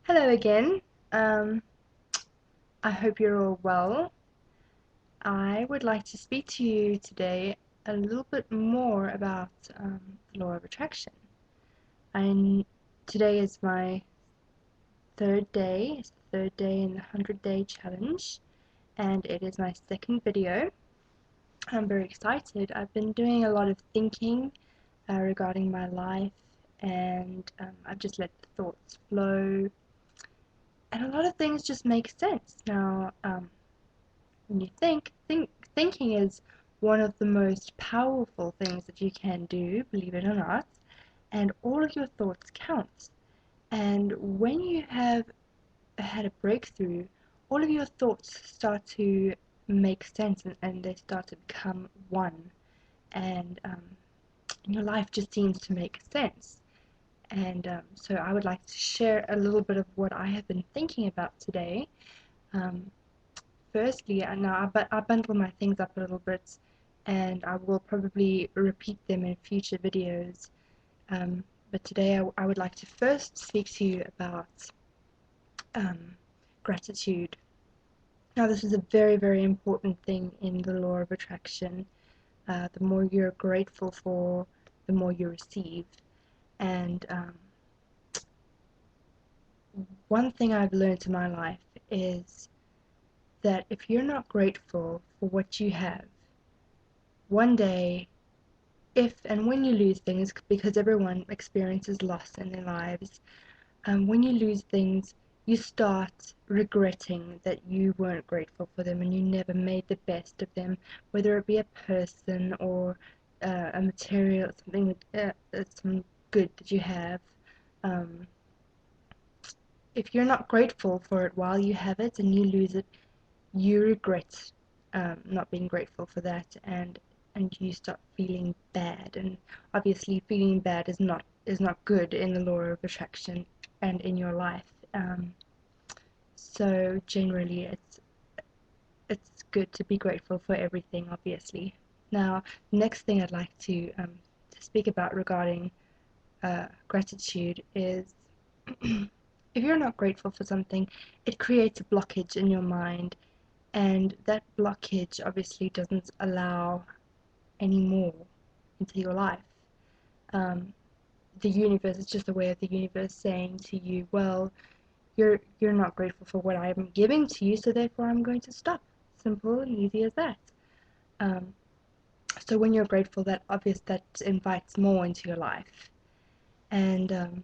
Hello again. Um, I hope you're all well. I would like to speak to you today a little bit more about the law of attraction. And today is my third day. It's the third day in the 100-day challenge, and it is my second video. I'm very excited. I've been doing a lot of thinking regarding my life, and I've just let the thoughts flow, and a lot of things just make sense now. When you thinking is one of the most powerful things that you can do, believe it or not, and all of your thoughts count. And when you have had a breakthrough, all of your thoughts start to make sense, and they start to become one, and your life just seems to make sense. And so I would like to share a little bit of what I have been thinking about today. Um, Firstly, now I bundle my things up a little bit, and I will probably repeat them in future videos. But today I would like to first speak to you about um, gratitude. Now, this is a very, very important thing in the law of attraction. The more you're grateful for, the more you receive. And one thing I've learned in my life is that if you're not grateful for what you have, one day, if and when you lose things, because everyone experiences loss in their lives, when you lose things, you start regretting that you weren't grateful for them and you never made the best of them, whether it be a person or a material, something, some good that you have. Um, if you're not grateful for it while you have it and you lose it, you regret not being grateful for that, and you start feeling bad. And obviously feeling bad is not good in the law of attraction and in your life. So generally it's good to be grateful for everything, obviously. Now, next thing I'd like to speak about regarding gratitude is if you're not grateful for something, it creates a blockage in your mind, and that blockage obviously doesn't allow any more into your life. Um, the universe is just a way of the universe saying to you, well, you're not grateful for what I'm giving to you, so therefore I'm going to stop. Simple and easy as that. Um, so when you're grateful, that invites more into your life, and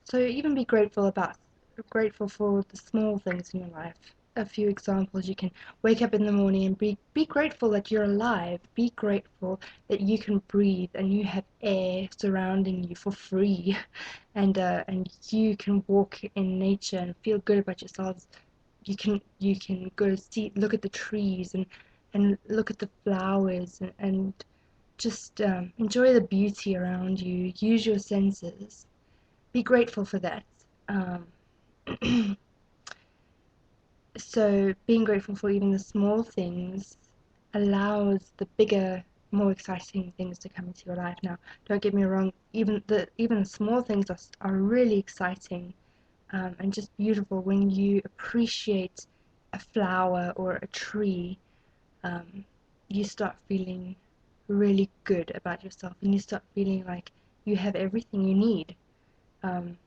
so even be grateful for the small things in your life. A few examples: you can wake up in the morning and be grateful that you're alive. Be grateful that you can breathe and you have air surrounding you for free, and you can walk in nature and feel good about yourselves. You can go see, look at the trees, and look at the flowers, and just enjoy the beauty around you. Use your senses. Be grateful for that. Um, so being grateful for even the small things allows the bigger, more exciting things to come into your life. Now, don't get me wrong, even the small things are really exciting, and just beautiful. When you appreciate a flower or a tree, um, you start feeling really good about yourself, and you start feeling like you have everything you need. Um,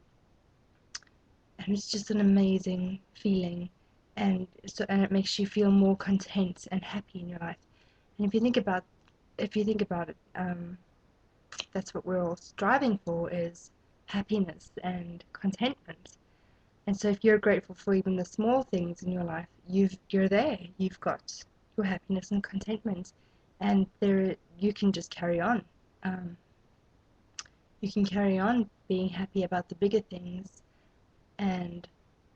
and it's just an amazing feeling, and it makes you feel more content and happy in your life. And if you think about it, that's what we're all striving for, is happiness and contentment. And so if you're grateful for even the small things in your life, you're there. You've got your happiness and contentment, and there you can just carry on. Um, you can carry on being happy about the bigger things, and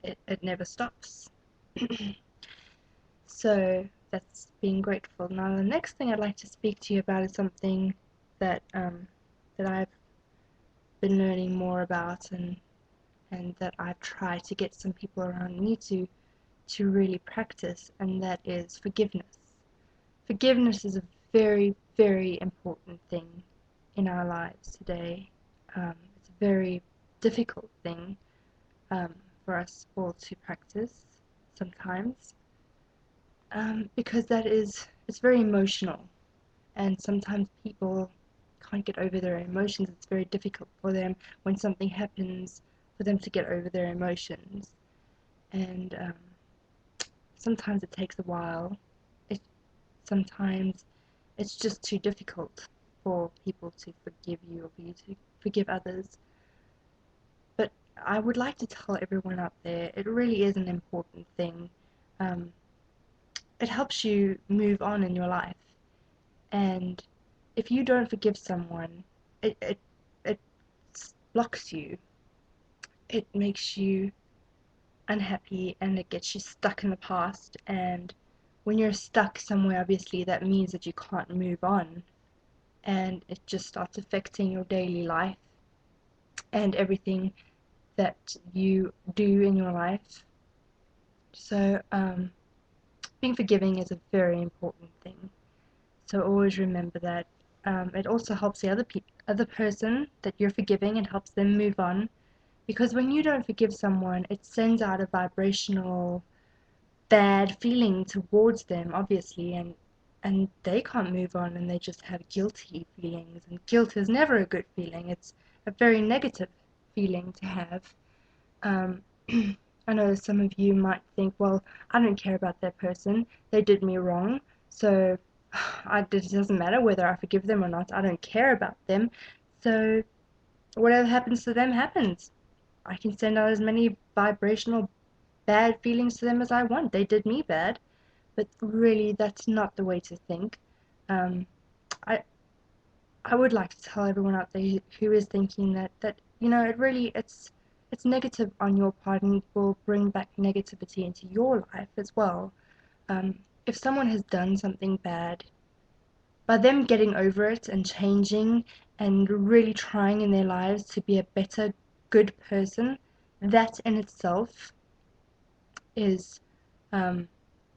it never stops. So that's being grateful. Now, the next thing I'd like to speak to you about is something that that I've been learning more about, and that I've tried to get some people around me to really practice, and that is forgiveness. Forgiveness is a very, very important thing in our lives today. It's a very difficult thing. Um, for us all to practice sometimes, because it's very emotional, and sometimes people can't get over their emotions. It's very difficult for them when something happens for them to get over their emotions, and sometimes it takes a while. It sometimes it's just too difficult for people to forgive you or for you to forgive others. But I would like to tell everyone out there, it really is an important thing. Um, it helps you move on in your life. And if you don't forgive someone, it blocks you. It makes you unhappy and it gets you stuck in the past. And when you're stuck somewhere, obviously, that means that you can't move on. And it just starts affecting your daily life and everything that you do in your life. So, being forgiving is a very important thing. So always remember that. It also helps the other person that you're forgiving and helps them move on. Because when you don't forgive someone, it sends out a vibrational bad feeling towards them, obviously, and they can't move on, and they just have guilty feelings. And guilt is never a good feeling. It's a very negative feeling to have. Um, I know some of you might think, well, I don't care about that person. They did me wrong, so it doesn't matter whether I forgive them or not. I don't care about them. So whatever happens to them happens. I can send out as many vibrational bad feelings to them as I want. They did me bad, but really that's not the way to think. Um, I I would like to tell everyone out there who is thinking that it really it's negative on your part and will bring back negativity into your life as well. If someone has done something bad, by them getting over it and changing and really trying in their lives to be a better, good person, that in itself is um,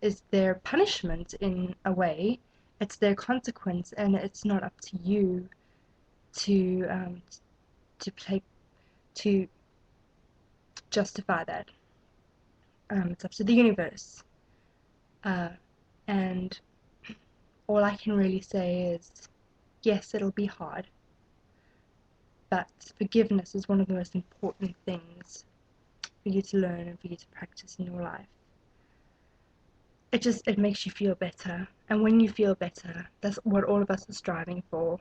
is their punishment in a way. It's their consequence, and it's not up to you to to play to justify that. It's up to the universe, uh, and all I can really say is, yes, it'll be hard, but forgiveness is one of the most important things for you to learn and for you to practice in your life. It makes you feel better, and when you feel better, that's what all of us are striving for.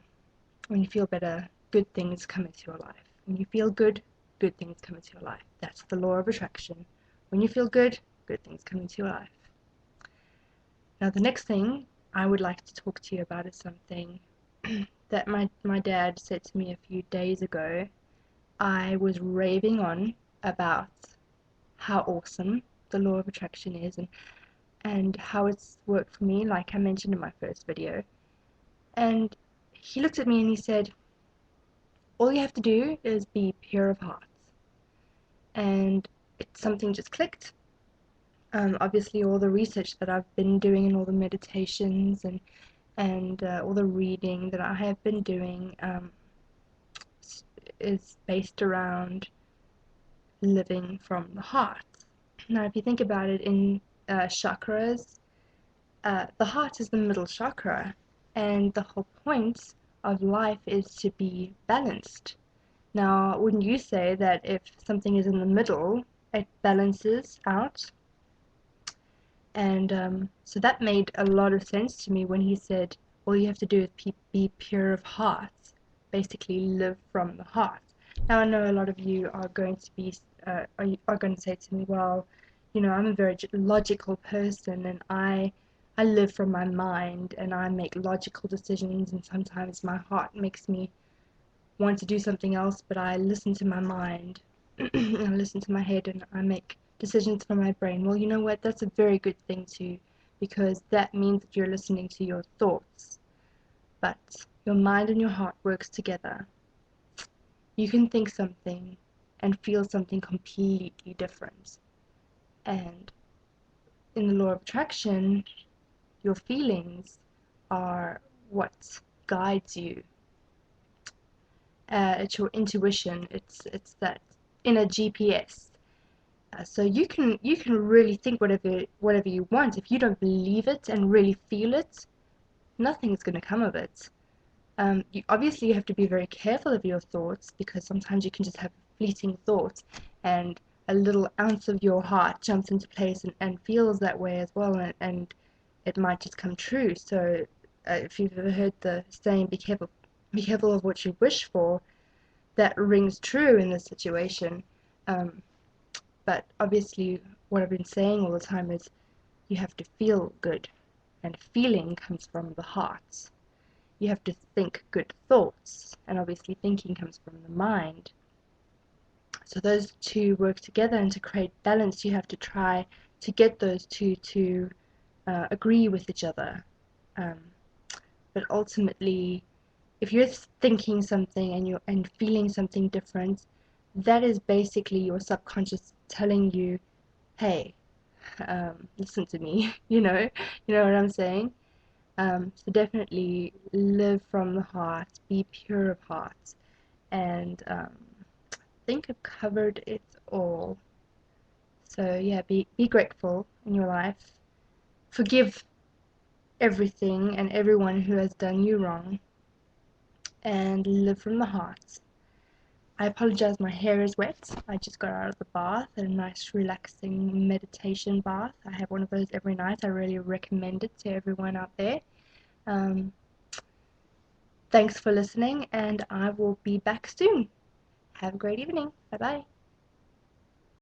When you feel better, good things come into your life. When you feel good, good things come into your life. That's the law of attraction. When you feel good, good things come into your life. Now, the next thing I would like to talk to you about is something that my dad said to me a few days ago. I was raving on about how awesome the law of attraction is, and how it's worked for me, like I mentioned in my first video. And he looked at me and he said, all you have to do is be pure of heart. And something just clicked. Obviously, all the research that I've been doing and all the meditations and all the reading that I have been doing is based around living from the heart. Now, if you think about it in chakras, the heart is the middle chakra, and the whole point of life is to be balanced. Now, wouldn't you say that if something is in the middle, it balances out? And so that made a lot of sense to me when he said, all you have to do is be pure of heart, basically live from the heart. Now, I know a lot of you are going to be, are going to say to me, well, I'm a very logical person, and I live from my mind, and I make logical decisions, and sometimes my heart makes me want to do something else, but I listen to my mind, and I listen to my head, and I make decisions from my brain. Well, you know what? That's a very good thing too, because that means that you're listening to your thoughts. But your mind and your heart works together. You can think something and feel something completely different. And in the law of attraction, your feelings are what guides you. It's your intuition. It's that inner GPS. So you can really think whatever you want. If you don't believe it and really feel it, nothing's going to come of it. Obviously you have to be very careful of your thoughts, because sometimes you can just have a fleeting thought, and a little ounce of your heart jumps into place and feels that way as well, and it might just come true. So if you've ever heard the saying, be careful of what you wish for, that rings true in this situation. Um, but obviously, what I've been saying all the time is you have to feel good, and feeling comes from the heart. You have to think good thoughts, and obviously thinking comes from the mind. So those two work together, and to create balance, you have to try to get those two to agree with each other. Um, but ultimately, if you're thinking something and feeling something different, that is basically your subconscious telling you, "Hey, listen to me." You know what I'm saying? So definitely live from the heart, be pure of heart, and I think I've covered it all. So yeah, be grateful in your life, forgive everything and everyone who has done you wrong, and live from the heart. I apologize, my hair is wet. I just got out of the bath, a nice relaxing meditation bath. I have one of those every night. I really recommend it to everyone out there. Um, Thanks for listening, and I will be back soon. Have a great evening. Bye bye.